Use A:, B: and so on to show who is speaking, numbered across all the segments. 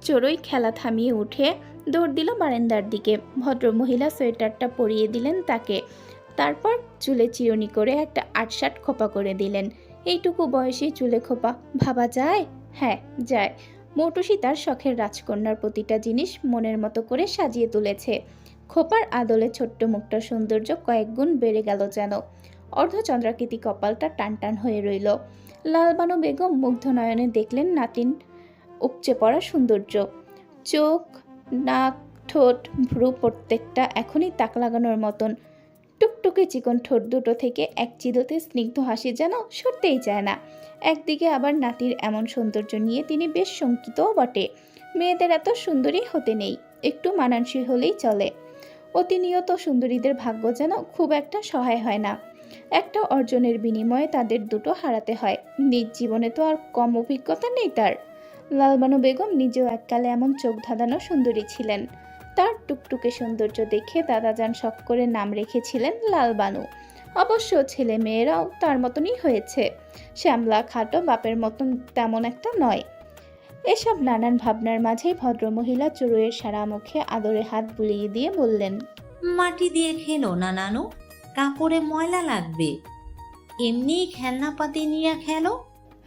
A: চড়ুই খেলা থামিয়ে উঠে দৌড় দিল বারান্দার দিকে। ভদ্রমহিলা সোয়েটারটা পরিয়ে দিলেন তাকে, তারপর চুলে চিরুনি করে একটা আটসাট খোপা করে দিলেন। এইটুকু বয়সী চুলে খোপা ভাবা যায়? হ্যাঁ যায়। মৌটুসী তার শখের রাজকন্যার প্রতিটা জিনিস মনের মতো করে সাজিয়ে তুলেছে। খোপার আদলে ছোট্ট মুখটার সৌন্দর্য কয়েক গুণ বেড়ে গেল যেন। অর্ধচন্দ্রাকৃতি কপালটা টানটান হয়ে রইল। লালবানু বেগম মুগ্ধ নয়নে দেখলেন নাতিন উপচে পড়া সৌন্দর্য। চোখ, নাক, ঠোঁট, ভ্রু প্রত্যেকটা এখনই তাক লাগানোর মতন। টুকটুকে চিকন ঠোঁট দুটো থেকে এক চিলতে স্নিগ্ধ হাসি যেন সরতেই চায় না। একদিকে আবার নাতির এমন সৌন্দর্য নিয়ে তিনি বেশ শঙ্কিতও বটে। মেয়েদের এত সুন্দরী হতে নেই, একটু মানানসই হলেই চলে। অতিনিয়ত সুন্দরীদের ভাগ্য যেন খুব একটা সহায় হয় না। একটা অর্জনের বিনিময়ে তাদের দুটো হারাতে হয়। নিজ জীবনে তো আর কম অভিজ্ঞতা নেই তার। লালবানু বেগম নিজেও এককালে এমন চোখ ধাঁধানো সুন্দরী ছিলেন। তার টুকটুকে সৌন্দর্য দেখে দাদাজান শখ করে নাম রেখেছিলেন লালবানু। অবশ্য ছেলে মেয়েরাও তার মতনই হয়েছে। শ্যামলা খাটো, বাপের মতন তেমন একটা নয়। এসব নানান ভাবনার মাঝেই ভদ্রমহিলা চড়ুইয়ের সারা মুখে আদরে হাত বুলিয়ে দিয়ে বললেন,
B: মাটি দিয়ে খেলো না নানু, কাপড়ে ময়লা লাগবে। এমনি খেলনাপাতি নিয়ে খেলো।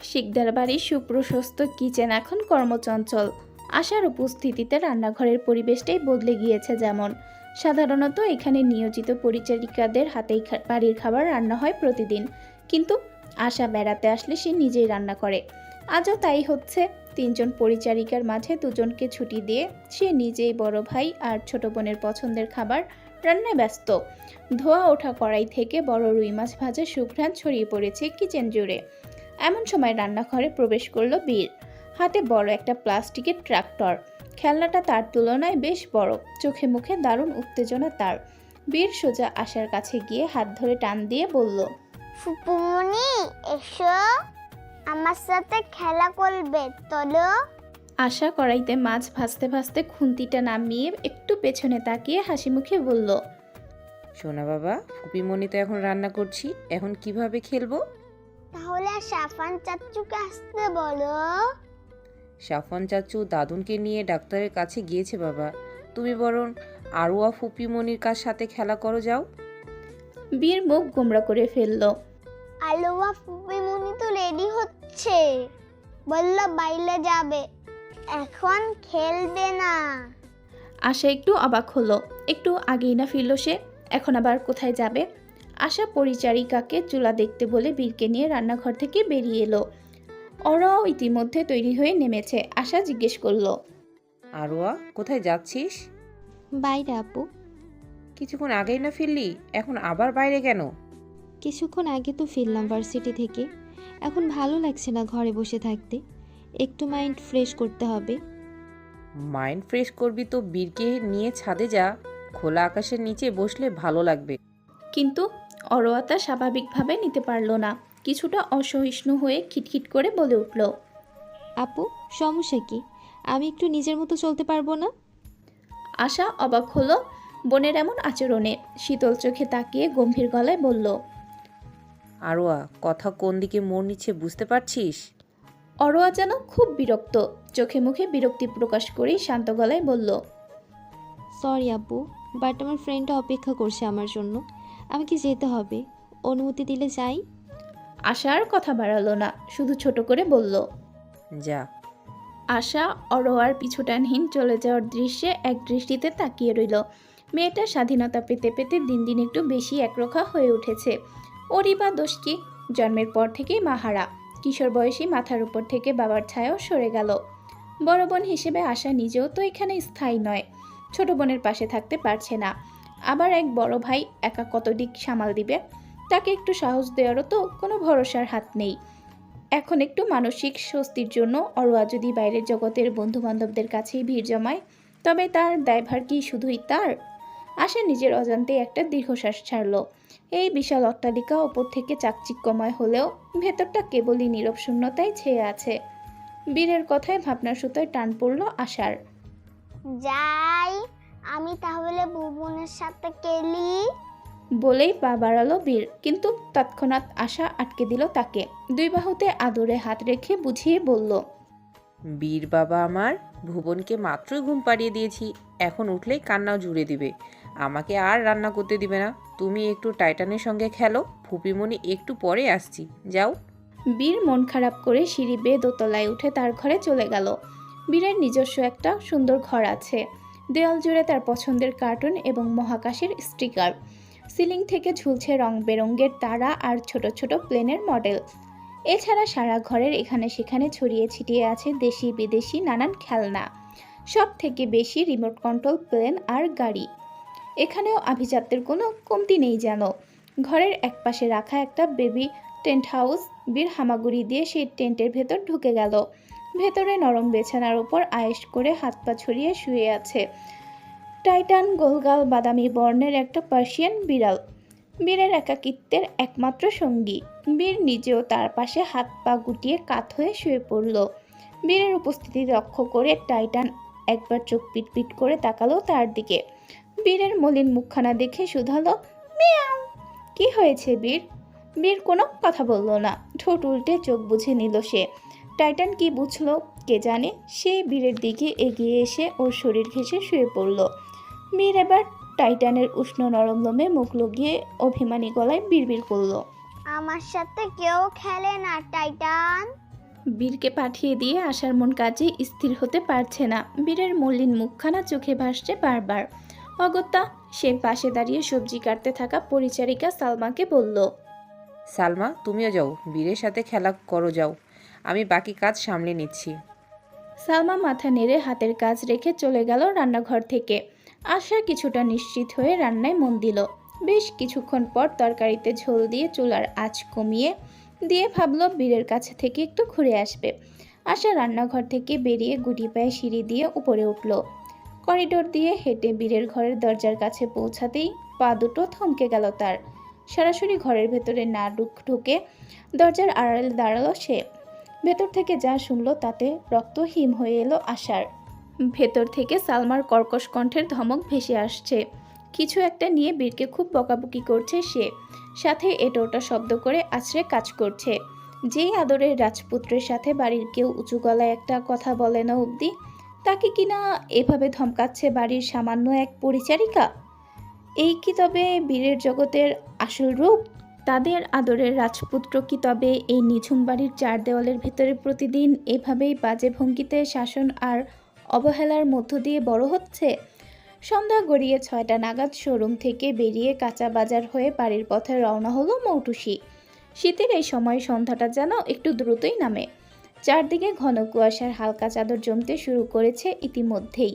A: শিকদার বাড়ির সুপ্রশস্ত কিচেন এখন কর্মচঞ্চল। আশার উপস্থিতিতে রান্নাঘরের পরিবেশটাই বদলে গিয়েছে যেমন। সাধারণত এখানে নিয়োজিত পরিচারিকাদের হাতেই বাড়ির খাবার রান্না হয় প্রতিদিন, কিন্তু আশা বেড়াতে আসলে সে নিজেই রান্না করে। আজও তাই হচ্ছে। 3 জন পরিচারিকার মাঝে 2 জনকে ছুটি দিয়ে সে নিজেই বড় ভাই আর ছোট বোনের পছন্দের খাবার রান্নায় ব্যস্ত। ধোয়া ওঠা কড়াই থেকে বড় রুই মাছ ভাজা সুঘ্রাণ ছড়িয়ে পড়েছে কিচেন জুড়ে। এমন সময় রান্নাঘরে প্রবেশ করলো বীর। হাতে বড় একটা প্লাস্টিকের ট্রাক্টর। খেলনাটা তার তুলনায় বেশ বড়। চোখে মুখে দারুণ উত্তেজনা তার। বীর সোজা আশার কাছে গিয়ে হাত ধরে টান দিয়ে বলল,
C: ফুপুমনি এসো, আমার সাথে খেলা করবে চলো।
A: আশা কড়াইতে মাছ ভাজতে ভাজতে খুন্তিটা নামিয়ে একটু পেছনে তাকিয়ে হাসি মুখে বলল,
D: সোনা বাবা, ফুপিমণি তো এখন রান্না করছি, এখন কিভাবে খেলবো?
C: তাহলে সাফান চাচ্চুকে আসতে বলো।
D: সাফন চাচু দাদুনকে নিয়ে ডাক্তারের কাছে গিয়েছে বাবা, তুমি বরং আরোয়া ফুপিমণির কার সাথে খেলা করো যাও।
A: বীর মুখ গোমড়া করে ফেলল।
C: আলোয়া ফুপিমনি তো রেডি হচ্ছে, বললো বাইরে যাবে, এখন খেলবে না।
A: আশা একটু অবাক হলো। একটু আগেই না ফিরল সে, এখন আবার কোথায় যাবে? আশা পরিচারিকাকে চুলা দেখতে বলে বীরকে নিয়ে রান্নাঘর থেকে বেরিয়ে এলো। ওরাও ইতিমধ্যে তৈরি হয়ে নেমেছে। আশা জিজ্ঞেস করলো,
D: আরোয়া, কোথায় যাচ্ছিস?
E: বাইরে আপু।
D: কিছুক্ষণ আগেই না ফিরলি, এখন আবার বাইরে কেন?
E: কিছুক্ষণ আগে তো ফিরলাম ভার্সিটি থেকে। এখন ভালো লাগছে না ঘরে বসে থাকতে, একটু মাইন্ড ফ্রেশ করতে হবে।
D: মাইন্ড ফ্রেশ করবি তো বীরকে নিয়ে ছাদে যা, খোলা আকাশের নিচে বসলে ভালো লাগবে।
A: কিন্তু অরোয়া তা স্বাভাবিকভাবে নিতে পারল না। কিছুটা অসহিষ্ণু হয়ে খিটখিট করে বলে উঠল,
E: আপু সমস্যা কি? আমি একটু নিজের মতো চলতে পারবো না?
A: আশা অবাক হলো বোনের এমন আচরণে। শীতল চোখে তাকিয়ে গম্ভীর গলায় বলল,
D: আরোয়া, কথা কোন দিকে মোড় নিচ্ছে বুঝতে পারছিস?
A: অরোয়া যেন খুব বিরক্ত। চোখে মুখে বিরক্তি প্রকাশ করেই শান্ত গলায় বলল,
E: সরি আপু, বাট আমার ফ্রেন্ডটা অপেক্ষা করছে আমার জন্য, আমাকে যেতে হবে। অনুমতি দিলে যাই?
A: আশা আর কথা বাড়ালো না, শুধু ছোট করে বলল।
D: যা।
A: আশা অরোয়ার পিছুটানহীন চলে যাওয়ার দৃশ্যে এক দৃষ্টিতে তাকিয়ে রইল। মেয়েটা স্বাধীনতা পেতে পেতে দিন দিন একটু বেশি একরোখা হয়ে উঠেছে। ওরই বা দোষ কি? জন্মের পর থেকেই মাহারা। কিশোর বয়সী মাথার উপর থেকে বাবার ছায়াও সরে গেল। বড় বোন হিসেবে আশা নিজেও তো এখানে স্থায়ী নয়। ছোট বোনের পাশে থাকতে পারছে না। আবার এক বড় ভাই একা কত দিক সামাল দিবে? তাকে একটু সাহস দেওয়ারও তো কোনো ভরসার হাত নেই। এখন একটু মানসিক স্বস্তির জন্য অরোয়া যদি বাইরের জগতের বন্ধুবান্ধবদের কাছেই ভিড় জমায়, তবে তার দায়ভার কি শুধুই তার? আশা নিজের অজান্তেই একটা দীর্ঘশ্বাস ছাড়ল। এই বিশাল অট্টালিকা ওপর থেকে চাকচিক্যময় হলেও ভেতরটা কেবলই নীরব শূন্যতায় ছেয়ে আছে। বীরের কথায় ভাবনার সুতোয় টান পড়ল আশার।
C: যাই, আমি তাহলে বুবনের সাথে খেলি।
A: বলেই পা বাড়ালো বীর, কিন্তু তৎক্ষণাৎ আশা আটকে দিল তাকে। 2 বাহুতে আদরে হাত রেখে বুঝিয়ে বলল,
D: বীর বাবা আমার, ভুবনকে মাত্রই ঘুম পাড়িয়ে দিয়েছি, এখন উঠলেই কান্নাও জুড়ে দিবে। আমাকে আর রান্না করতে দিবে না। তুমি একটু টাইটানের সঙ্গে খেলো, ফুপিমণি একটু পরে আসছি, যাও।
A: বীর মন খারাপ করে সিঁড়ি বেয়ে দোতলায় উঠে তার ঘরে চলে গেল। বীরের নিজস্ব একটা সুন্দর ঘর আছে। দেওয়াল জুড়ে তার পছন্দের কার্টুন এবং মহাকাশের স্টিকার। সিলিং থেকে ঝুলছে রং বেরঙের তারা আর ছোট ছোট প্লেনের মডেল। এছাড়া সারা ঘরের এখানে সেখানে ছড়িয়ে ছিটিয়ে আছে দেশি বিদেশি নানান খেলনা। সব থেকে বেশি রিমোট কন্ট্রোল প্লেন আর গাড়ি। এখানেও আভিজাত্যের কোনো কমতি নেই যেন। ঘরের একপাশে রাখা একটা বেবি টেন্ট হাউস। বীর হামাগুড়ি দিয়ে সেই টেন্টের ভেতর ঢুকে গেল। ভেতরে নরম বিছানার উপর আয়েশ করে হাত পা ছড়িয়ে শুয়ে আছে টাইটান গোলগাল বাদামি বর্ণের একটা পার্সিয়ান বিড়াল। বীরের একাকিত্বের একমাত্র সঙ্গী। বীর নিজেও তার পাশে হাত পা গুটিয়ে কাত হয়ে শুয়ে পড়ল। বীরের উপস্থিতি লক্ষ্য করে টাইটান একবার চোখ পিটপিট করে তাকালো তার দিকে। বীরের মলিন মুখখানা দেখে শুধালো, মিয়াও। কি হয়েছে বীর? বীর কোনো কথা বলল না, ঠোঁট উল্টে চোখ বুঝে নিল সে। টাইটান কি বুঝলো কে জানে, সে বীরের দিকে এগিয়ে এসে ওর শরীর ঘেঁষে শুয়ে পড়ল। বীর এবার টাইটানের উষ্ণ নরম লোমে মুখ লাগিয়ে অভিমানী গলায় বিড়বিড় করল,
C: আমার সাথে কেউ খেলে না টাইটান।
A: বীরকে পাঠিয়ে দিয়ে আসার মন কাজে স্থির হতে পারছে না। বীরের মলিন মুখখানা চোখে ভাসছে বারবার। অগত্যা সে পাশে দাঁড়িয়ে সবজি কাটতে থাকা পরিচারিকা সালমাকে বলল,
D: সালমা, তুমিও যাও, বীরের সাথে খেলা করো, যাও, আমি বাকি কাজ সামলে নিচ্ছি।
A: সালমা মাথা নেড়ে হাতের কাজ রেখে চলে গেল রান্নাঘর থেকে। আশা কিছুটা নিশ্চিত হয়ে রান্নায় মন দিল। বেশ কিছুক্ষণ পর তরকারিতে ঝোল দিয়ে চুলার আঁচ কমিয়ে দিয়ে ভাবল বীরের কাছে থেকে একটু ঘুরে আসবে। আশা রান্নাঘর থেকে বেরিয়ে গুটি পায়ে সিঁড়ি দিয়ে উপরে উঠল। করিডোর দিয়ে হেঁটে বীরের ঘরের দরজার কাছে পৌঁছাতেই পা দুটো থমকে গেল তার। সরাসরি ঘরের ভেতরে না ঢুকে দরজার আড়ালে দাঁড়ালো সে। ভেতর থেকে যা শুনলো তাতে রক্ত হিম হয়ে এলো আশার। ভেতর থেকে সালমার কর্কশ কণ্ঠের ধমক ভেসে আসছে। কিছু একটা নিয়ে বীরকে খুব বকাবকি করছে সে, সাথে এটা ওটা শব্দ করে আছড়ে কাজ করছে। যেই আদরের রাজপুত্রের সাথে বাড়ির কেউ উঁচু গলায় একটা কথা বলে না অবধি, তাকে কিনা এভাবে ধমকাচ্ছে বাড়ির সামান্য এক পরিচারিকা। এই কি তবে বীরের জগতের আসল রূপ? তাদের আদরের রাজপুত্র কি তবে এই নিঝুম বাড়ির চার দেওয়ালের ভেতরে প্রতিদিন এভাবেই বাজে ভঙ্গিতে শাসন আর অবহেলার মধ্য দিয়ে বড় হচ্ছে? সন্ধ্যা গড়িয়ে 6টা নাগাদ শোরুম থেকে বেরিয়ে কাঁচা বাজার হয়ে বাড়ির পথে রওনা হলো মৌটুসি। শীতের এই সময় সন্ধ্যাটা যেন একটু দ্রুতই নামে। চারদিকে ঘন কুয়াশার হালকা চাদর জমতে শুরু করেছে ইতিমধ্যেই।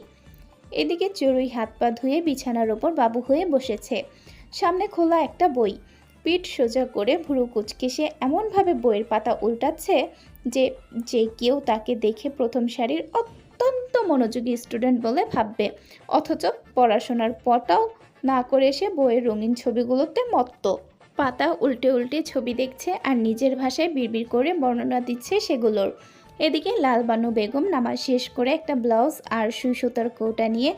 A: এদিকে চড়ুই হাত পা ধুয়ে বিছানার ওপর বাবু হয়ে বসেছে। সামনে খোলা একটা বই। পিঠ সোজা করে ভুরু কুচকে সে এমনভাবে বইয়ের পাতা উল্টাচ্ছে যে কেউ তাকে দেখে প্রথম সারির অত্যন্ত মনোযোগী স্টুডেন্ট বলে ভাববে, অথচ পড়াশোনার পটাও না করে সে বইয়ের রঙিন ছবিগুলোতে মত্ত। পাতা উল্টে উল্টে ছবি দেখছে আর নিজের ভাষায় বিড়বিড় করে বর্ণনা দিচ্ছে সেগুলোর। এদিকে লালবানু বেগম নামাজ শেষ করে একটা ব্লাউজ আর সুই সুতার কৌটা নিয়ে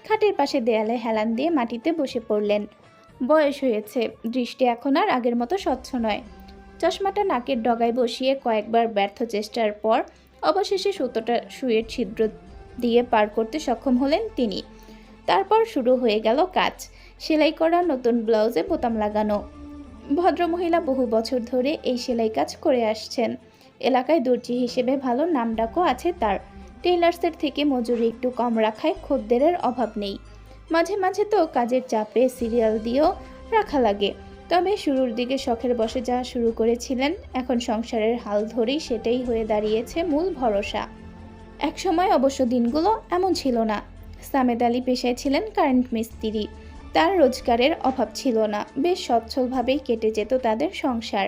A: খাটের পাশে দেয়ালে হেলান দিয়ে মাটিতে বসে পড়লেন। বয়স হয়েছে, দৃষ্টি এখন আর আগের মতো স্বচ্ছ নয়। চশমাটা নাকের ডগায় বসিয়ে কয়েকবার ব্যর্থ চেষ্টার পর অবশেষে সুতোটা সুইয়ের ছিদ্র দিয়ে পার করতে সক্ষম হলেন তিনি। তারপর শুরু হয়ে গেল কাজ। সেলাই করা নতুন ব্লাউজে বোতাম লাগানো। ভদ্রমহিলা বহু বছর ধরে এই সেলাই কাজ করে আসছেন। এলাকায় দর্জি হিসেবে ভালো নামডাকও আছে তার। টেইলার্সের থেকে মজুরি একটু কম রাখায় খদ্দেরের অভাব নেই। মাঝে মাঝে তো কাজের চাপে সিরিয়াল দিয়েও রাখা লাগে। তবে শুরুর দিকে শখের বশে যা শুরু করেছিলেন, এখন সংসারের হাল ধরেই সেটাই হয়ে দাঁড়িয়েছে মূল ভরসা। একসময় অবশ্য দিনগুলো এমন ছিল না। সামেদ আলী পেশায় ছিলেন কারেন্ট মিস্ত্রি। তার রোজগারের অভাব ছিল না, বেশ সচ্ছলভাবেই কেটে যেত তাদের সংসার।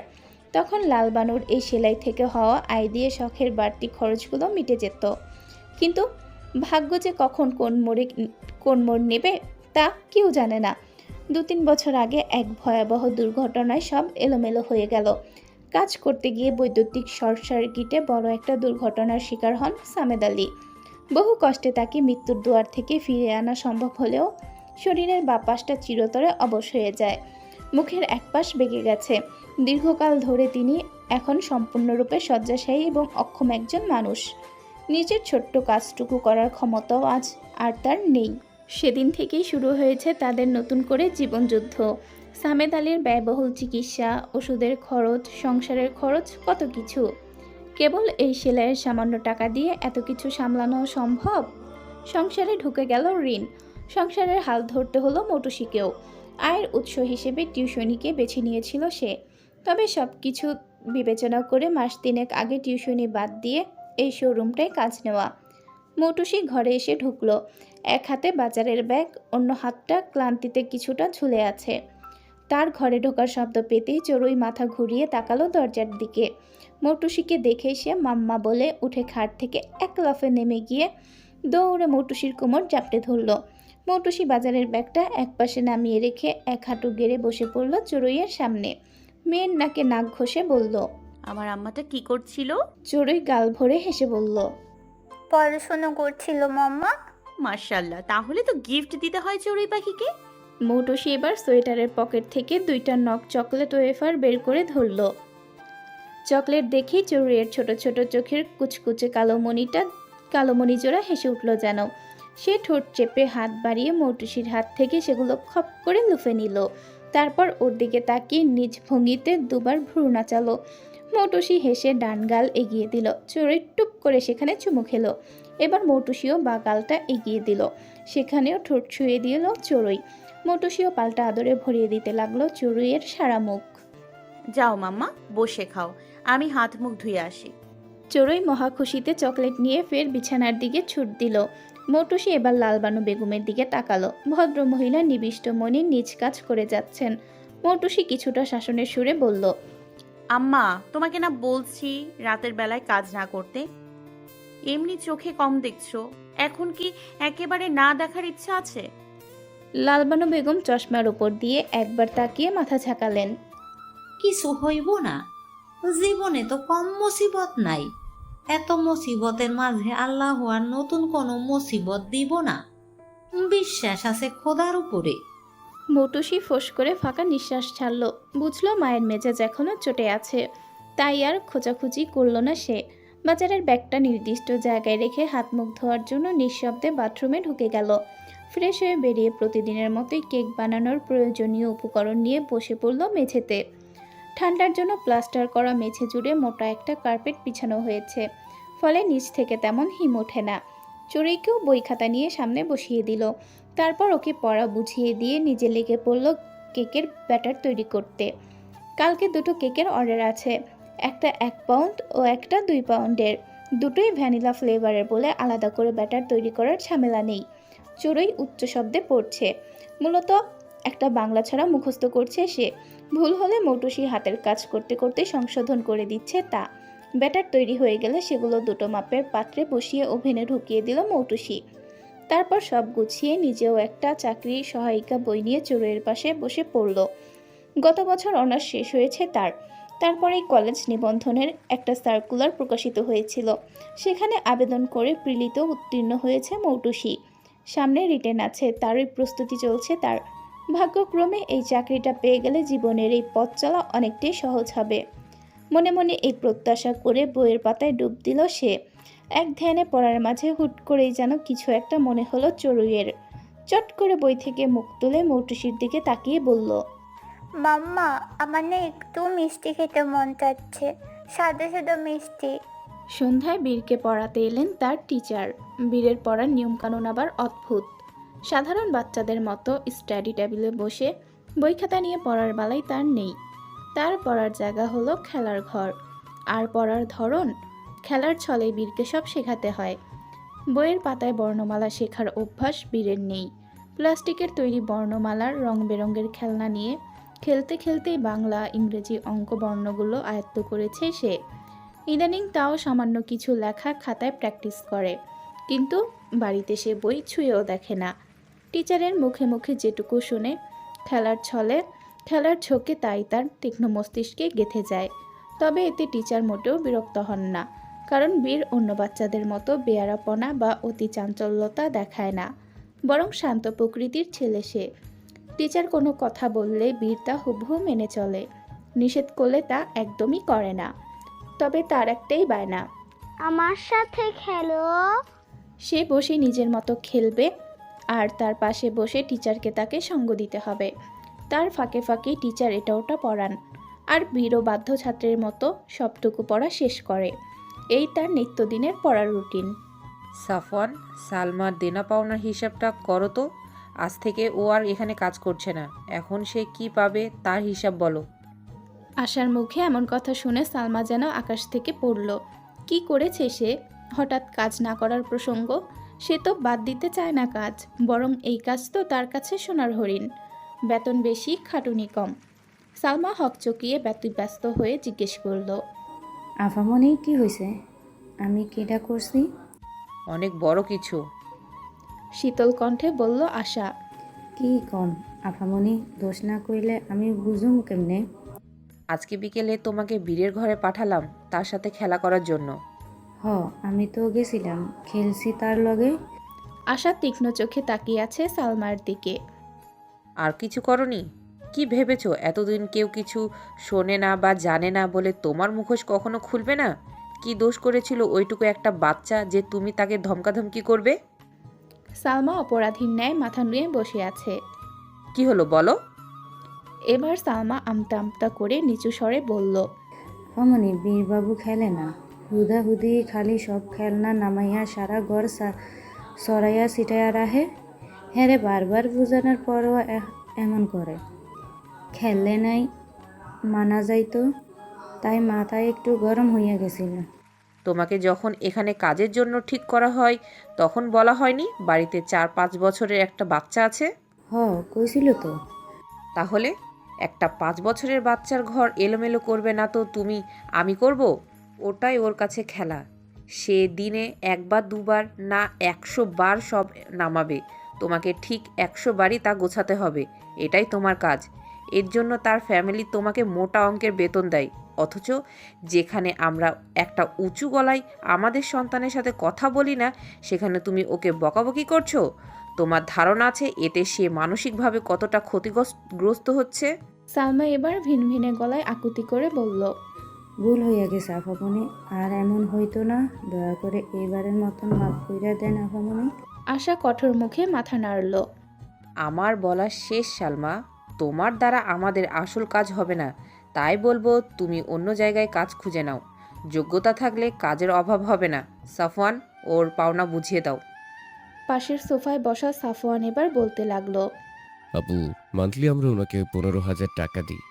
A: তখন লালবানুর এই সেলাই থেকে হওয়া আয় দিয়ে শখের বাড়তি খরচগুলো মিটে যেত। কিন্তু ভাগ্য যে কখন কোন মোড় নেবে তা কেউ জানে না। 2-3 বছর আগে এক ভয়াবহ দুর্ঘটনায় সব এলোমেলো হয়ে গেল। কাজ করতে গিয়ে বৈদ্যুতিক শর্ট সার্কিটে বড় একটা দুর্ঘটনার শিকার হন সামেদ আলী। বহু কষ্টে তাকে মৃত্যুর দুয়ার থেকে ফিরে আনা সম্ভব হলেও শরীরের বাঁ পাশটা চিরতরে অবশ হয়ে যায়। মুখের এক পাশ বেঁকে গেছে। দীর্ঘকাল ধরে তিনি এখন সম্পূর্ণরূপে শয্যাশায়ী এবং অক্ষম একজন মানুষ। নিজের ছোট্ট কাজটুকু করার ক্ষমতাও আজ আর তার নেই। সেদিন থেকেই শুরু হয়েছে তাদের নতুন করে জীবনযুদ্ধ। সামেদ আলীর ব্যয়বহুল চিকিৎসা, ওষুধের খরচ, সংসারের খরচ, কত কিছু। কেবল এই সেলাইয়ের সামান্য টাকা দিয়ে এত কিছু সামলানো সম্ভব? সংসারে ঢুকে গেল ঋণ। সংসারের হাল ধরতে হলো মৌটুসিকেও। আয়ের উৎস হিসেবে টিউশনিকে বেছে নিয়েছিল সে। তবে সব কিছু বিবেচনা করে মাস তিনেক আগে টিউশনি বাদ দিয়ে এই শোরুমটায় কাজ নেওয়া। মৌটুসি ঘরে এসে ঢুকলো। এক হাতে বাজারের ব্যাগ, অন্য হাতটা ক্লান্তিতে কিছুটা ঝুলে আছে। তার ঘরে ঢোকার শব্দ পেতেই চড়ুই মাথা ঘুরিয়ে তাকালো দরজার দিকে। মৌটুসিকে দেখে সে মাম্মা বলে উঠে খাট থেকে এক লাফে নেমে গিয়ে দৌড়ে মৌটুসির কোমর জাপটে ধরল। মৌটুসি বাজারের ব্যাগটা একপাশে নামিয়ে রেখে এক হাঁটু গেড়ে বসে পড়ল চড়ুইয়ের সামনে। মেয়ের নাকে নাক ঘষে বলল।
F: আমার আম্মাটা কি করছিল?
A: চড়ুই গাল ভরে হেসে বলল।
C: পড়াশোনা করছিল মাম্মা।
F: মাশাআল্লাহ, তাহলে তো গিফট দিতে হয় চড়ুই পাখিকে।
A: মৌটুসি এবার সোয়েটারের পকেট থেকে 2টা নক চকলেট ওয়েফার বের করে ধরল। চকলেট দেখেই চড়ুইয়ের ছোট ছোট চোখের কুচকুচে কালো মণি জোড়া হেসে উঠল যেন। সে ঠোঁট চেপে হাত বাড়িয়ে মৌটুসির হাত থেকে সেগুলো খপ করে লুফে নিল। তারপর ওর দিকে তাকিয়ে নিজ ভঙ্গিতে দুবার ভ্রু নাচালো। মৌটুসি হেসে ডান গাল এগিয়ে দিল। চড়ুই টুপ করে সেখানে চুমু খেলো। এবার মৌটুসিও বা গালটা এগিয়ে দিল। সেখানেও ঠোঁট ছুঁয়ে দিল চড়ুই। মৌটুসিও পাল্টা আদরে ভরিয়ে দিতে লাগলো চড়ুইয়ের সারা মুখ।
F: যাও মাম্মা, বসে খাও, আমি হাত মুখ ধুয়ে আসি।
A: চড়ুই মহা খুশিতে চকলেট নিয়ে ফের বিছানার দিকে ছুট দিল। মৌটুসি এবার লালবানু বেগমের দিকে তাকালো। ভদ্রমহিলা নিবিষ্ট মনে নিজ কাজ করে যাচ্ছেন। মৌটুসি কিছুটা শাসনের সুরে বলল।
F: আম্মা, তোমাকে না বলছি রাতের বেলায় কাজ না করতে? এমনি চোখে কম দেখছো, এখন কি একেবারে না দেখার ইচ্ছা আছে?
A: লালবানু বেগম চশমার উপর দিয়ে একবার তাকিয়ে মাথা ঝাঁকালেন।
B: কিছু হইব না, জীবনে তো কম মুসিবত নাই। এত মুসিবতের মাঝে আল্লাহ আর নতুন কোনো মুসিবত দিব না। বিশ্বাস আছে খোদার উপরে।
A: মৌটুসি ফোঁস করে ফাঁকা নিঃশ্বাস ছাড়ল। বুঝলো মায়ের মেজাজ এখনো চটে আছে, তাই আর খোঁচাখুচি করল না সে। বাজারের ব্যাগটা নির্দিষ্ট জায়গায় রেখে হাত মুখ ধোয়ার জন্য নিঃশব্দে বাথরুমে ঢুকে গেল। ফ্রেশ হয়ে বেরিয়ে প্রতিদিনের মতোই কেক বানানোর প্রয়োজনীয় উপকরণ নিয়ে বসে পড়ল মেঝেতে। ঠান্ডার জন্য প্লাস্টার করা মেঝে জুড়ে মোটা একটা কার্পেট বিছানো হয়েছে, ফলে নিচ থেকে তেমন হিম ওঠে না। চড়ুইকেও বই খাতা নিয়ে সামনে বসিয়ে দিল। তারপর ওকে পড়া বুঝিয়ে দিয়ে নিজে লেগে পড়ল কেকের ব্যাটার তৈরি করতে। কালকে 2টো কেকের অর্ডার আছে, একটা 1 পাউন্ড ও একটা 2 পাউন্ডের। দুটোই ভ্যানিলা ফ্লেভারের বলে আলাদা করে ব্যাটার তৈরি করার ঝামেলা নেই। চড়ুই উচ্চ শব্দে পড়ছে। মূলত একটা বাংলা ছড়া মুখস্থ করছে সে। ভুল হলে মৌটুসি হাতের কাজ করতে করতে সংশোধন করে দিচ্ছে তা। ব্যাটার তৈরি হয়ে গেলে সেগুলো 2টো মাপের পাত্রে বসিয়ে ওভেনে ঢুকিয়ে দিল মৌটুসি। তারপর সব গুছিয়ে নিজেও একটা চাকরি সহায়িকা বই নিয়ে চড়ুইয়ের পাশে বসে পড়ল। গত বছর অনার্স শেষ হয়েছে তার। তারপরেই কলেজ নিবন্ধনের একটা সার্কুলার প্রকাশিত হয়েছিল। সেখানে আবেদন করে প্রিলিত উত্তীর্ণ হয়েছে মৌটুসি। সামনে রিটেন আছে, তারই প্রস্তুতি চলছে তার। ভাগ্যক্রমে এই চাকরিটা পেয়ে গেলে জীবনের এই পথ চলা অনেকটাই সহজ হবে। মনে মনে এই প্রত্যাশা করে বইয়ের পাতায় ডুব দিল সে। এক ধ্যানে পড়ার মাঝে হুট করেই যেন কিছু একটা মনে হলো চড়ুইয়ের। চট করে বই থেকে মুখ তুলে মৌটুসির দিকে তাকিয়ে বলল।
C: মাম্মা, আমার না একটু মিষ্টি খেতে মন চাচ্ছে, সাদা সাদা মিষ্টি।
A: সন্ধ্যায় বীরকে পড়াতে এলেন তার টিচার। বীরের পড়ার নিয়মকানুন আবার অদ্ভুত। সাধারণ বাচ্চাদের মতো স্টাডি টেবিলে বসে বই খাতা নিয়ে পড়ার বেলায় তার নেই। তার পড়ার জায়গা হলো খেলার ঘর। আর পড়ার ধরন, খেলার ছলে বীরকে সব শেখাতে হয়। বইয়ের পাতায় বর্ণমালা শেখার অভ্যাস বীরের নেই। প্লাস্টিকের তৈরি বর্ণমালার রং বেরঙের খেলনা নিয়ে খেলতে খেলতেই বাংলা, ইংরেজি, অঙ্ক বর্ণগুলো আয়ত্ত করেছে সে। ইদানিং তাও সামান্য কিছু লেখা খাতায় প্র্যাকটিস করে, কিন্তু বাড়িতে সে বই ছুঁয়েও দেখে না। টিচারের মুখে মুখে যেটুকু শুনে খেলার ছলে, খেলার ঝোঁকে তাই তার তীক্ষ্ণ মস্তিষ্কে গেঁথে যায়। তবে এতে টিচার মোটেও বিরক্ত হন না, কারণ বীর অন্য বাচ্চাদের মতো বেয়ারাপনা বা অতি চাঞ্চল্যতা দেখায় না, বরং শান্ত প্রকৃতির ছেলে সে। টিচার কোনো কথা বললে বীর তা হুবহু মেনে চলে, নিষেধ করলে তা একদমই করে না। তবে তার একটাই বায়না,
C: আমার সাথে খেলো।
A: সে বসে নিজের মতো খেলবে আর তার পাশে বসে টিচারকে তাকে সঙ্গ দিতে হবে। তার ফাঁকে ফাঁকে টিচার এটা ওটা পড়ান আর বীরও বাধ্য ছাত্রের মতো সবটুকু পড়া শেষ করে। এই তার নিত্যদিনের পড়ার রুটিন।
D: সাফওয়ান, সালমার দেনা পাওনার হিসাবটা করো তো। আজ থেকে ও আর এখানে কাজ করছে না, এখন সে কি পাবে তার হিসাব বলো।
A: আশার মুখে এমন কথা শুনে সালমা যেন আকাশ থেকে পড়ল। কি করেছে সে? হঠাৎ কাজ না করার প্রসঙ্গ। সে তো বাদ দিতে চায় না কাজ, বরং এই কাজ তো তার কাছে সোনার হরিণ। বেতন বেশি, খাটুনি কম। সালমা হকচকিয়ে ব্যতিব্যস্ত হয়ে জিজ্ঞেস করল,
G: আফামনি কি হয়েছে? আমি কেডা করছি?
D: অনেক বড় কিছু।
A: শীতল কণ্ঠে বলল আশা।
G: কি কন আফামনি? দোষ না কইলে আমি বুঝুম কেমনে?
D: আজকে বিকেলে তোমাকে বীরের ঘরে পাঠালাম তার সাথে খেলা করার জন্য।
G: হ, আমি তো গেছিলাম, খেলছি তার লগে।
A: আশা তীক্ষ্ণ চোখে তাকিয়ে আছে সালমার দিকে।
D: আর কিছু করনি? কি ভেবেছো এতদিন কেউ কিছু শোনে না বা জানে না বলে তোমার মুখোশ কখনো খুলবে না? কি দোষ করেছিল ওইটুকু একটা বাচ্চা যে তুমি তাকে ধমকাধমকি করবে?
A: সালমা অপরাধীর ন্যায় মাথা নুয়ে বসে আছে।
D: কি হলো বলো?
A: এবার সালমা আমতা আমতা করে নিচু স্বরে বলল,
G: আফামনি, বীরবাবু খেলে না। হুদাহুদি খালি সব খেলনা নামাইয়া সারা ঘর সরাইয়া ছিটাইয়া রাহে। হ্যাঁ রে, বারবার বুঝানোর পরও এমন করে। খেললে নাই মানা যাইতো, তাই মাথায় একটু গরম হইয়া গেছিল।
D: তোমাকে যখন এখানে কাজের জন্য ঠিক করা হয় তখন বলা হয়নি বাড়িতে 4-5 বছরের একটা বাচ্চা আছে?
G: হ, কইছিল তো।
D: তাহলে একটা 5 বছরের বাচ্চার ঘর এলোমেলো করবে না তো আমি করব? ওটাই ওর কাছে খেলা। সে দিনে একবার দুবার না 100 বার সব নামাবে। তোমাকে ঠিক 100 বারই তা গোছাতে হবে। এটাই তোমার কাজ। এর জন্য তার ফ্যামিলি তোমাকে মোটা অঙ্কের বেতন দেয়, অথচ যেখানে আমরা একটা উঁচু গলায় আমাদের সন্তানের সাথে কথা বলি না সেখানে তুমি ওকে বকাবকি করছো। তোমার ধারণা আছে এতে সে মানসিকভাবে কতটা ক্ষতিগ্রস্ত হচ্ছে?
A: সালমা এবার ভিনভিনে গলায় আকুতি করে বলল,
G: ভুল হইয়া গেছে আফামনি, আর এমন হইতো না। দয়া করে এবারের মতন মাফ কইরা দেন আফামনি।
A: আশা কঠোর মুখে মাথা নাড়ল।
D: আমার বলা শেষ সালমা। তোমার দ্বারা আমাদের আসল কাজ হবে না, তাই বলবো তুমি অন্য জায়গায় কাজ খুঁজে নাও। যোগ্যতা থাকলে কাজের অভাব হবে না। সাফওয়ান, ওর পাওনা বুঝিয়ে দাও।
A: পাশের সোফায় বসা সাফওয়ান এবার বলতে লাগলো,
H: আপু, মান্থলি আমরা ওনাকে 15,000 টাকা দিই।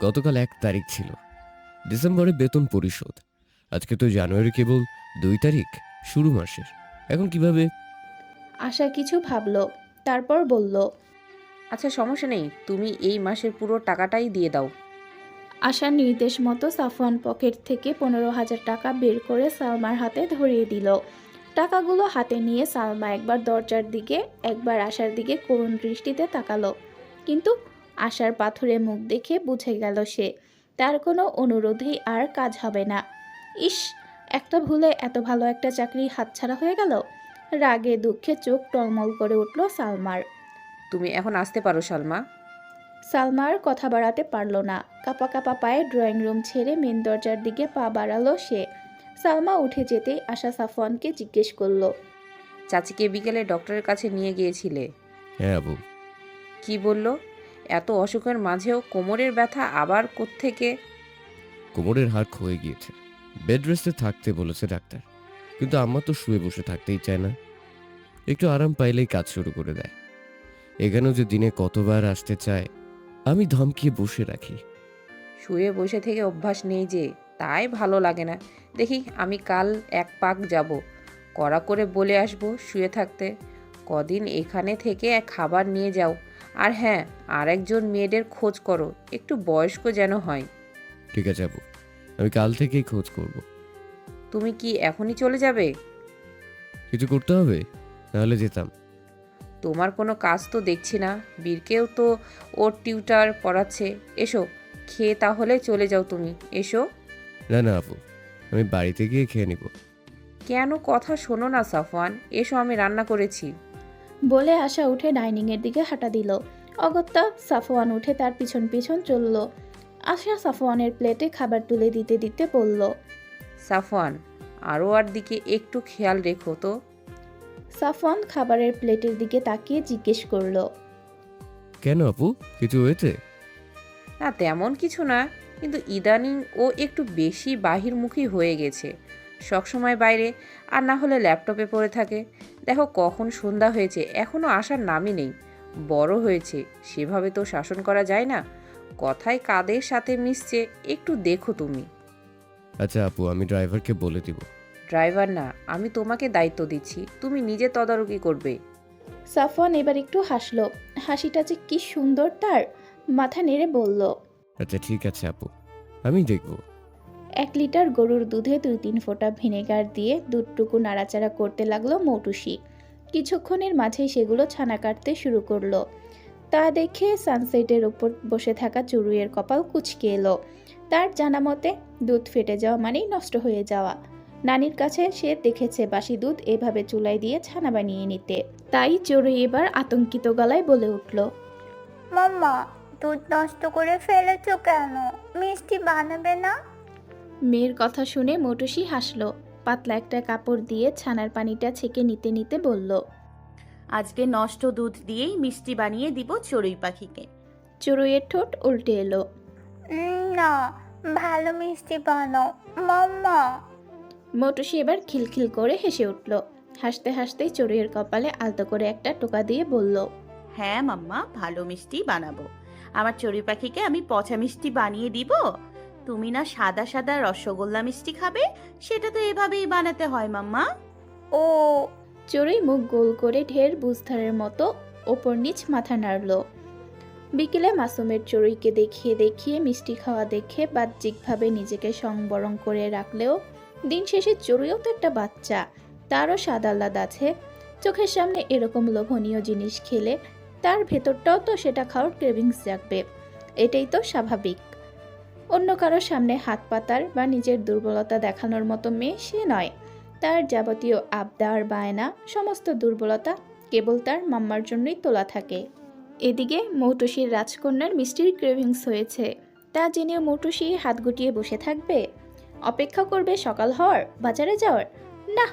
H: গতকাল 1 তারিখ ছিল, ডিসেম্বরে বেতন পরিশোধ। আজকে তো জানুয়ারি কেবল 2 তারিখ, শুরু মাসের। এখন কিভাবে?
A: আশা কিছু ভাবল, তারপর বলল,
D: আচ্ছা সমস্যা নেই, তুমি এই মাসের পুরো টাকাটাই দিয়ে দাও।
A: আশার নির্দেশ মতো সাফওয়ান পকেট থেকে 15,000 টাকা বের করে সালমার হাতে ধরিয়ে দিল। টাকাগুলো হাতে নিয়ে সালমা একবার দরজার দিকে একবার আশার দিকে করুণ দৃষ্টিতে তাকালো। কিন্তু আশার পাথুরে মুখ দেখে বুঝে গেল সে তার কোনো অনুরোধেই আর কাজ হবে না। ইস, একটা ভুলে এত ভালো একটা চাকরি হাতছাড়া হয়ে গেল। রাগে দুঃখে চোখ টলমল করে উঠল সালমার।
D: তুমি এখন আসতে পারো সালমা।
A: সালমার কথা বাড়াতে পারল না। কাপা কাপা পায়ে ড্রয়িং রুম ছেড়ে মেন দরজার দিকে পা বাড়ালো সে। সালমা উঠে যেতেই আশা সাফওয়ানকে জিজ্ঞেস করলো,
D: চাচিকে বিকেলে ডক্টরের কাছে নিয়ে গিয়েছিলে?
H: হ্যাঁ আপু।
D: কি বলল? এত অসুখের মাঝেও কোমরের ব্যথা আবার কোত্থেকে?
H: কোমরের হাড় ক্ষয়ে গিয়েছে, বেড রেস্টে থাকতে বলেছে ডাক্তার। কিন্তু আম্মা তো শুয়ে বসে থাকতেই চায় না, একটু আরাম পাইলেই কাজ শুরু করে দেয়। এখানেও যে দিনে কতবার আসতে চায়, আমি ধমকিয়ে বসে রাখি।
D: শুয়ে বসে থেকে অভ্যাস নেই যে, তাই ভালো লাগে না। দেখি আমি কাল 1 পাক যাব, কড়া করে বলে আসবো শুয়ে থাকতে। কদিন এখানে থেকে খাবার নিয়ে যাও। আর হ্যাঁ, আরেকজন মেয়েদের খোঁজ করো, একটু বয়স্ক যেন হয়।
H: ঠিক আছে আপু, আমি কাল থেকেই খোঁজ করব।
D: তুমি কি এখনই চলে যাবে?
H: কিছু করতে হবে, তাহলে যেতাম।
D: তোমার কোনো কাজ তো দেখছি না, বীরকেও তো ওর টিউটার পড়াচ্ছে। এসো, খেয়ে তাহলে চলে যাও তুমি, এসো।
H: না না আপু, আমি বাড়িতে গিয়ে খেয়ে নিব।
D: কেন কথা শোনো না সাফওয়ান, এসো আমি রান্না করেছি।
A: বলে আশা উঠে ডাইনিংয়ের দিকে হাঁটা দিল। অগত্যা সাফওয়ান উঠে তার পিছন পিছন চলল। আশা সাফওয়ানের প্লেটে খাবার তুলে দিতে দিতে বলল,
D: সাফওয়ান, আরও আর দিকে একটু খেয়াল রেখো তো।
A: সাফওয়ান খাবারের প্লেটের দিকে তাকিয়ে জিজ্ঞেস করলো।
H: কেন আপু, কিছু হয়েছে?
D: না তেমন কিছু না, কিন্তু ইদানিং ও একটু বেশি বাহিরমুখী হয়ে গেছে। সবসময় বাইরে, আর না হলে ল্যাপটপে পড়ে থাকে। দেখো কখন সন্ধ্যা হয়েছে, এখনও আসার নামই নেই। বড় হয়েছে, সেভাবে তো শাসন করা যায় না। কথায় কাদের সাথে মিশছে একটু দেখো তুমি।
H: আচ্ছা আপু, আমি ড্রাইভারকে বলে দিব।
D: ড্রাইভার না, আমি তোমাকে দায়িত্ব দিচ্ছি, তুমি নিজে তদারকি করবে।
A: সাফওয়ান এবার একটু হাসলো, হাসিটা যে কি সুন্দর তার, মাথা নেড়ে বলল।
H: আচ্ছা ঠিক আছে আপু, আমি দেখব।
A: 1 লিটার গরুর দুধে 2-3 ফোঁটা ভিনেগার দিয়ে দুধটুকু নাড়াচাড়া করতে লাগলো মৌটুসি। কিছুক্ষণের মাঝেই সেগুলো ছানা কাটতে শুরু করলো। তা দেখে সানসেটের ওপর বসে থাকা চড়ুইয়ের কপাল কুঁচকে এলো। তার জানা মতে দুধ ফেটে যাওয়া মানেই নষ্ট হয়ে যাওয়া। নানির কাছে সে দেখেছে বাসি দুধ এভাবে চুলায় দিয়ে ছানা বানিয়ে নিতে। তাই চড়ুই এবার আতঙ্কিত গলায় বলে উঠল।
C: মাম্মা, দুধ নষ্ট করে ফেলেছো কেন? মিষ্টি বানাবে না?
A: মেয়ের কথা শুনে মৌটুসি হাসলো। পাতলা একটা কাপড় দিয়ে ছানার পানিটা ছেঁকে নিতে নিতে বলল।
F: আজকে নষ্ট দুধ দিয়েই মিষ্টি বানিয়ে দিব চড়ুই পাখিকে।
A: চড়ুইয়ের ঠোঁট উল্টে এলো।
C: না, ভালো মিষ্টি বানাও মাম্মা।
A: মৌটুসি এবার খিলখিল করে হেসে উঠল। হাসতে হাসতেই চড়ুইয়ের কপালে আলতো করে একটা টোকা দিয়ে বলল।
F: হ্যাঁ মাম্মা, ভালো মিষ্টি বানাবো। আমার চড়ুই পাখিকে আমি পচা মিষ্টি বানিয়ে দিব। তুমি না সাদা সাদা রসগোল্লা মিষ্টি খাবে, সেটা তো এভাবেই বানাতে হয় মাম্মা।
C: ও,
A: চড়ুই মুখ গোল করে ঢের বুঝধারের মতো ওপর নিচ মাথা নাড়ল। বিকেলে মাসুমের চড়ুইকে দেখিয়ে দেখিয়ে মিষ্টি খাওয়া দেখে বাহ্যিকভাবে নিজেকে সংবরণ করে রাখলেও দিন শেষে চড়ুইও তো একটা বাচ্চা, তারও স্বাদ আহ্লাদ আছে। চোখের সামনে এরকম লোভনীয় জিনিস খেলে তার ভেতরটাও তো সেটা খাওয়ার ক্রেভিংস জাগবে। এটাই তো স্বাভাবিক। অন্য কারো সামনে হাত পাতার বা নিজের দুর্বলতা দেখানোর মতো মেয়ে সে নয়। তার যাবতীয় আবদার বায়না, সমস্ত দুর্বলতা কেবল তার মাম্মার জন্যই তোলা থাকে। এদিকে মৌটুসির রাজকন্যার মিষ্টির ক্রেভিংস হয়েছে, তা জেনেও মৌটুসি হাত গুটিয়ে বসে থাকবে? অপেক্ষা করবে সকাল হওয়ার, বাজারে যাওয়ার? না,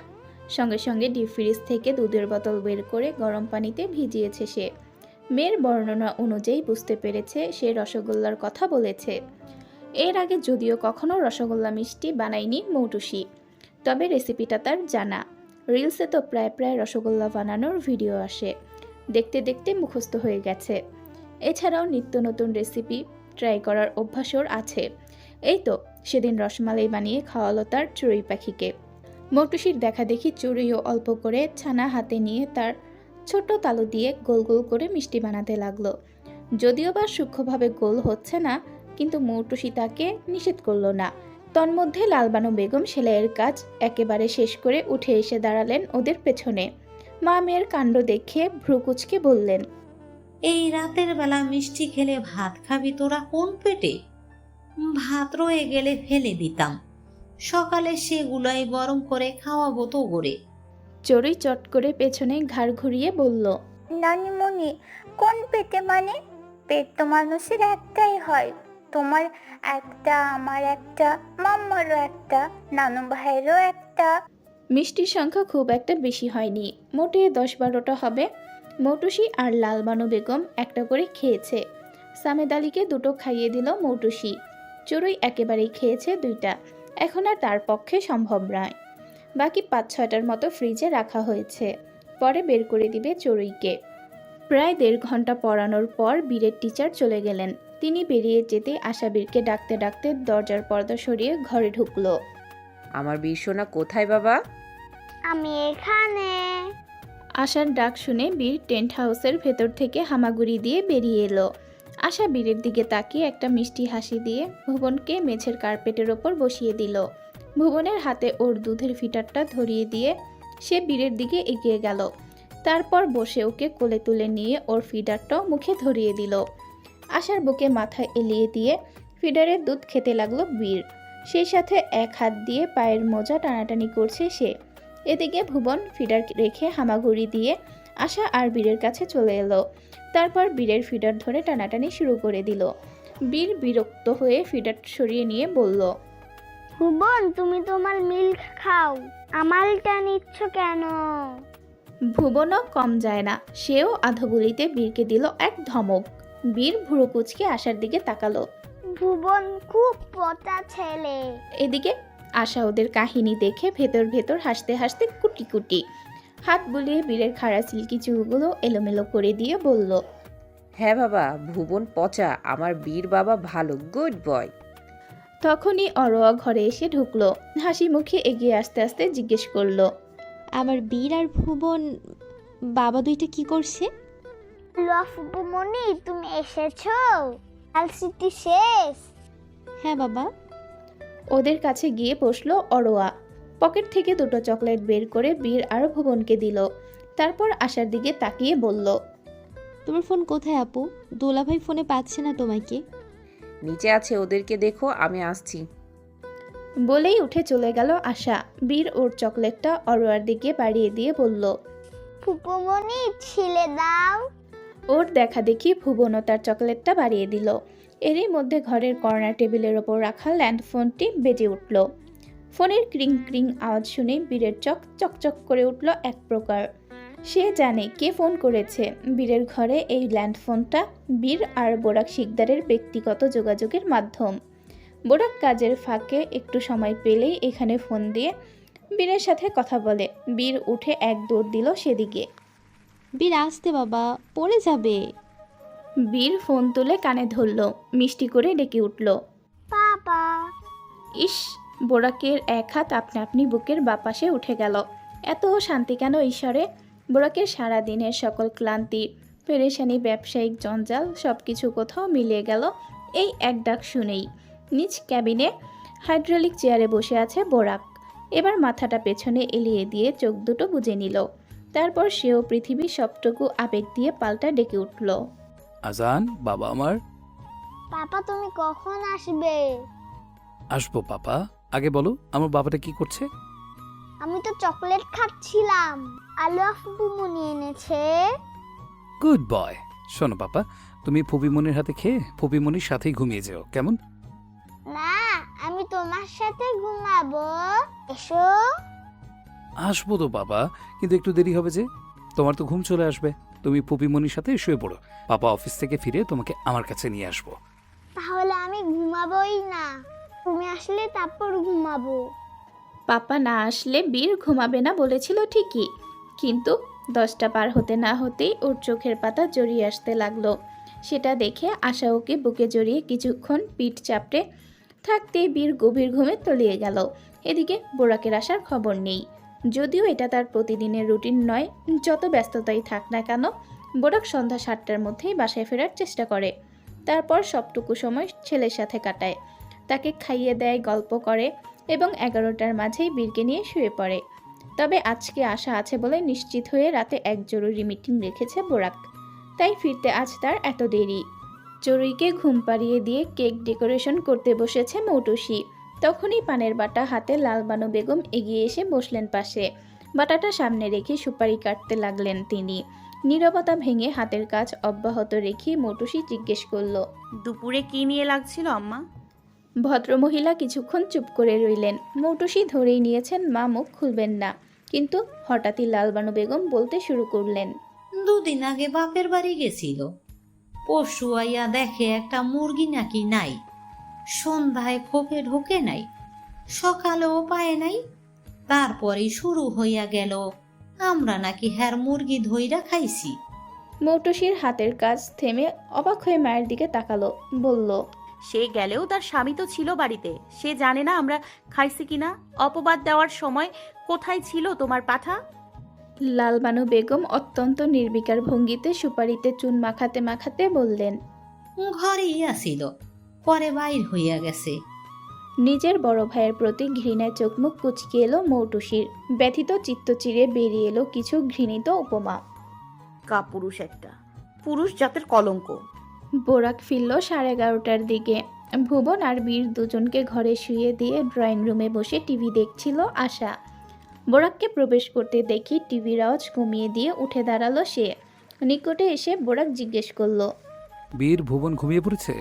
A: সঙ্গে সঙ্গে ডিপ ফ্রিজ থেকে দুধের বোতল বের করে গরম পানিতে ভিজিয়েছে সে। মেয়ের বর্ণনা অনুযায়ী বুঝতে পেরেছে সে রসগোল্লার কথা বলেছে। এর আগে যদিও কখনো রসগোল্লা মিষ্টি বানায়নি মৌটুসি, তবে রেসিপিটা তার জানা। রিলসে তো প্রায় প্রায় রসগোল্লা বানানোর ভিডিও আসে, দেখতে দেখতে মুখস্থ হয়ে গেছে। এছাড়াও নিত্য নতুন রেসিপি ট্রাই করার অভ্যাসও আছে। এই তো সেদিন রসমালাই বানিয়ে খাওয়ালো তার চড়ুই পাখিকে। মৌটুসির দেখা দেখি চড়ুইও অল্প করে ছানা হাতে নিয়ে তার ছোট তালু দিয়ে গোল গোল করে মিষ্টি বানাতে লাগলো। যদিও বা সূক্ষ্মভাবে গোল হচ্ছে না, কিন্তু মৌটুসি তাকে নিষেধ করলো না। তন্মধ্যে লালবানু বেগম সেলাইয়ের কাজ একেবারে শেষ করে উঠে এসে দাঁড়ালেন ওদের পেছনে। মা মেয়ের কাণ্ড দেখে ভ্রু কুঁচকে বললেন।
B: এই রাতের বেলা মিষ্টি খেলে ভাত খাবি তোরা কোন পেটে? ভাত রয়ে গেলে ফেলে দিতাম, সকালে সেগুলাই গরম করে খাওয়াবো তো করে।
A: চড়ুই চট করে পেছনে ঘাড় ঘুরিয়ে বলল।
C: নানিমণি, কোন পেটে মানে? পেট তো মানুষের একটাই হয়। তোমার একটা, আমার একটা, মাম্মারও একটা, নানু ভাইয়েরও একটা।
A: মিষ্টির সংখ্যা খুব একটা বেশি হয়নি, মোটে 10-12টা হবে। মৌটুসি আর লালবানু বেগম একটা করে খেয়েছে। সামেদ আলীকে 2টো খাইয়ে দিল মৌটুসি। চড়ুই একেবারেই খেয়েছে 2টা, এখন আর তার পক্ষে সম্ভব নয়। বাকি 5-6টার মতো ফ্রিজে রাখা হয়েছে, পরে বের করে দিবে চড়ুইকে। প্রায় 1.5 ঘন্টা পড়ানোর পর বীরের টিচার চলে গেলেন। তিনি বেরিয়ে যেতে আশা বীরকে ডাকতে ডাকতে দরজার পর্দা সরিয়ে ঘরে ঢুকলো।
D: আমার বীর সোনা কোথায় বাবা?
C: আমি এখানে।
A: আশার ডাক শুনে বীর টেন্ট হাউসের ভেতর থেকে হামাগুড়ি দিয়ে বেরিয়ে এলো। আশা বীরের দিকে তাকিয়ে একটা মিষ্টি হাসি দিয়ে ভুবনকে মেঝের কার্পেটের ওপর বসিয়ে দিল। ভুবনের হাতে ওর দুধের ফিটারটা ধরিয়ে দিয়ে সে বীরের দিকে এগিয়ে গেল। তারপর বসে ওকে কোলে তুলে নিয়ে ওর ফিডারটাও মুখে ধরিয়ে দিল। আশার বুকে মাথা এলিয়ে দিয়ে ফিডারের দুধ খেতে লাগলো বীর। সেই সাথে এক হাত দিয়ে পায়ের মোজা টানাটানি করছে সে। এদিকে ভুবন ফিডার রেখে হামাগুড়ি দিয়ে আশা আর বীরের কাছে চলে এলো। তারপর বীরের ফিডার ধরে টানাটানি শুরু করে দিল। বীর বিরক্ত হয়ে ফিডার সরিয়ে নিয়ে বলল।
I: ভুবন, তুমি তোমার মিল্ক খাও, আমালটা নিচ্ছ কেন?
A: ভুবনও কম যায় না, সেও আধগুলিতে বীরকে দিল এক ধমক। বীর ভুরু কুচকে আশার দিকে তাকালো।
I: ভুবন খুব পচা ছেলে।
A: এদিকে আশা ওদের কাহিনী দেখে ভেতর ভেতর হাসতে হাসতে কুটি কুটি হাত বুলিয়ে বীরের খাড়া সিল্কি চুলগুলো এলোমেলো করে দিয়ে বলল,
D: হ্যাঁ বাবা, ভুবন পচা, আমার বীর বাবা ভালো, গুড বয়।
A: তখনই অরোয়া ঘরে এসে ঢুকলো। হাসি মুখে এগিয়ে আসতে আসতে জিজ্ঞেস করলো,
E: আমার বীর আর ভুবন বাবা দুইটা কি করছে?
I: লফুমনি, তুমি এসেছো? আলসিটি শেষ?
E: হ্যাঁ বাবা।
A: ওদের কাছে গিয়ে বসলো অরোয়া। পকেট থেকে দুটো চকলেট বের করে বীর আর ভুবনকে দিল। তারপর আশার দিকে তাকিয়ে বলল,
E: তোমার ফোন কোথায় আপু? দোলাভাই ফোনে পাচ্ছে না তোমাকে।
D: নিচে আছে, ওদেরকে দেখো, আমি আসছি।
A: বলেই উঠে চলে গেল আশা। বীর ওর চকলেটটা অরোয়ার দিকে বাড়িয়ে দিয়ে বলল,
I: ফুপুমনি, ছিলে দাও।
A: ওর দেখা দেখি ভুবনও তার চকলেটটা বাড়িয়ে দিল। এরই মধ্যে ঘরের কর্নার টেবিলের ওপর রাখা ল্যান্ডফোনটি বেজে উঠল। ফোনের ক্রিং ক্রিং আওয়াজ শুনে বীরের চক চকচক করে উঠল এক প্রকার। সে জানে কে ফোন করেছে। বীরের ঘরে এই ল্যান্ডফোনটা বীর আর বোরাক শিকদারের ব্যক্তিগত যোগাযোগের মাধ্যম। বোরাক কাজের ফাঁকে একটু সময় পেলেই এখানে ফোন দিয়ে বীরের সাথে কথা বলে। বীর উঠে এক দৌড় দিল সেদিকে।
E: বীর আসতে বাবা, পড়ে যাবে।
A: বীর ফোন তুলে কানে ধরল, মিষ্টি করে ডেকে উঠল,
I: পাপা।
A: ইস! বোরাকের এক হাত আপনা আপনি বুকের বাপাশে উঠে গেল। এত শান্তি কেন ঈশ্বরে? বোরাকের সারা দিনের সকল ক্লান্তি, পেরেশানি, ব্যবসায়িক জঞ্জাল সব কিছু কোথাও মিলিয়ে গেল এই এক ডাক শুনেই। নিজ ক্যাবিনে হাইড্রোলিক চেয়ারে বসে আছে বোরাক। এবার মাথাটা পেছনে এলিয়ে দিয়ে চোখ দুটো বুজে নিল। তারপর সেও পৃথিবীর সবটুকু আবেগ দিয়ে পাল্টা ডেকে উঠল,
J: আজান, বাবা আমার।
I: পাপা, তুমি কখন আসবে?
J: আসবো পাপা, আগে বলো আমার বাবাটা কি করছে?
I: আমি তো চকলেট খাচ্ছিলাম, আলু ফুপুমনি এনেছে।
J: Good boy. শোনো পাপা, তুমি ফুপিমনির হাতে খেয়ে ফুপিমনির সাথেই ঘুমিয়ে যেও, কেমন?
I: না, আমি তোমার সাথে ঘুমাবো। এসো।
J: আসবো তো বাবা, কিন্তু একটু দেরি হবে যে। তোমার তো ঘুম চলে আসবে, তুমি ফুপিমনির সাথে শুয়ে পড়ো। পাপা অফিস থেকে ফিরে তোমাকে আমার কাছে নিয়ে আসবো।
I: তাহলে আমি ঘুমাবোই না, তুমি আসলে তারপর ঘুমাবো।
A: পাপা না আসলে বীর ঘুমাবে না বলেছিল ঠিকই, কিন্তু 10টা পার হতে না হতেই ওর চোখের পাতা জড়িয়ে আসতে লাগলো। সেটা দেখে আশা ওকে বুকে জড়িয়ে কিছুক্ষণ পিঠ চাপড়ে থাকতেই বীর গভীর ঘুমে তলিয়ে গেল। এদিকে বোরাকের আসার খবর নেই। যদিও এটা তার প্রতিদিনের রুটিন নয়, যত ব্যস্ততাই থাক না কেন বোরাক সন্ধ্যা 7টার মধ্যেই বাসায় ফেরার চেষ্টা করে। তারপর সবটুকু সময় ছেলের সাথে কাটায়, তাকে খাইয়ে দেয়, গল্প করে এবং 11টার মাঝেই বীরকে নিয়ে শুয়ে পড়ে। তবে আজকে আশা আছে বলে নিশ্চিত হয়ে রাতে এক জরুরি মিটিং রেখেছে বোরাক, তাই ফিরতে আজ তার এত দেরি। চড়ুইকে ঘুম পাড়িয়ে দিয়ে কেক ডেকোরেশন করতে বসেছে মৌটুসি। তখনই পানের বাটা হাতে লালবানু বেগম এগিয়ে এসে বসলেন পাশে। বাটাটা সামনে রেখে সুপারি কাটতে লাগলেন তিনি। নীরবতা ভেঙে হাতের কাজ অব্যাহত রেখে মৌটুসি জিজ্ঞেস করলো,
F: দুপুরে কি নিয়ে লাগছিল আম্মা?
A: ভদ্রমহিলা কিছুক্ষণ চুপ করে রইলেন। মৌটুসি ধরেই নিয়েছেন মা মুখ খুলবেন না, কিন্তু হঠাৎই লালবানু বেগম বলতে শুরু করলেন,
B: 2 দিন আগে বাপের বাড়ি গেছিল, পরশু আইয়া দেখে একটা মুরগি নাকি নাই, সন্ধ্যায় খোপে ঢোকে নাই, সকালেও পায় নাই। তারপরে শুরু হইয়া গেল আমরা নাকি হ্যার মুরগি ধইরা খাইছি।
A: মৌটুসির হাতের কাজ থেমে অবাক হয়ে মায়ের দিকে তাকালো, বলল,
F: সে গেলেও তার স্বামী তো ছিল বাড়িতে, সে জানে না আমরা খাইছি কিনা? অপবাদ দেওয়ার সময় কোথায় ছিল তোমার পাঠা?
A: লালবানু বেগম অত্যন্ত নির্বিকার ভঙ্গিতে সুপারিতে চুন মাখাতে মাখাতে বললেন,
B: ঘরেই আসিল, পরে বাইর হইয়া গেছে।
A: নিজের বড় ভাইয়ের প্রতি ঘৃণায় চোখ মুখ কুচকে এলো মৌটুসির। ব্যথিত চিত্ত চিরে বেরিয়ে এলো কিছু ঘৃণিত উপমা।
F: কাপুরুষ একটা, পুরুষ জাতের কলঙ্ক।
A: বোরাক ফিরল 11:30টার দিকে। ভুবন আর বীর দুজনকে ঘরে শুইয়ে দিয়ে ড্রয়িং রুমে বসে টিভি দেখছিল আশা। বোরাককে প্রবেশ করতে দেখি টিভির আওয়াজ কমিয়ে দিয়ে উঠে দাঁড়ালো সে। নিকটে এসে বোরাক জিজ্ঞেস করলো,
J: বীর ভুবন ঘুমিয়ে পড়েছে?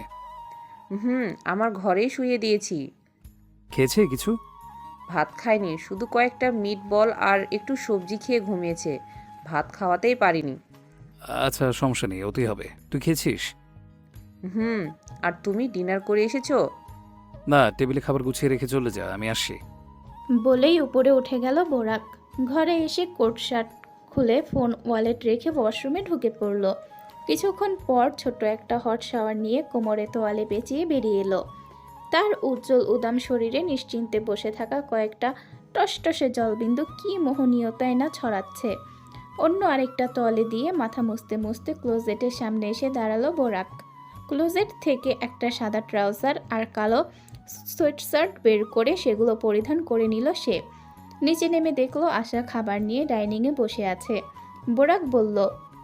D: আমার ঘরেই শুয়ে দিয়েছি।
J: খেয়েছে কিছু?
D: ভাত খায়নি, শুধু কয়েকটা মিট বল আর একটু সবজি খেয়ে ঘুমিয়েছে। ভাত খাওয়াতেই পারিনি।
J: আচ্ছা, সমস্যা নেই, ওতেই হবে। তুই খেয়েছিস?
D: হুম। আর তুমি ডিনার করে এসেছো?
J: না, টেবিলে খাবার গুছিয়ে রেখে চলে যা, আমি আসছি।
A: বলেই উপরে উঠে গেল বোরাক। ঘরে এসে কোট শার্ট খুলে ফোন ওয়ালেট রেখে ওয়াশরুমে ঢুকে পড়ল। কিছুক্ষণ পর ছোট্ট একটা হট শাওয়ার নিয়ে কোমরে তোয়ালে পেঁচিয়ে বেরিয়ে এলো। তার উজ্জ্বল উদাম শরীরে নিশ্চিন্তে বসে থাকা কয়েকটা টসটসে জলবিন্দু কি মোহনীয়তায় না ছড়াচ্ছে। অন্য আরেকটা তোয়ালে দিয়ে মাথা মুছতে মুছতে ক্লোজেটের সামনে এসে দাঁড়ালো বোরাক। ক্লোজেট থেকে একটা সাদা ট্রাউজার আর কালো সোয়েটশার্ট বের করে সেগুলো পরিধান করে নিল সে। নিচে নেমে দেখলো আশা খাবার নিয়ে ডাইনিংয়ে বসে আছে। বোরাক বলল,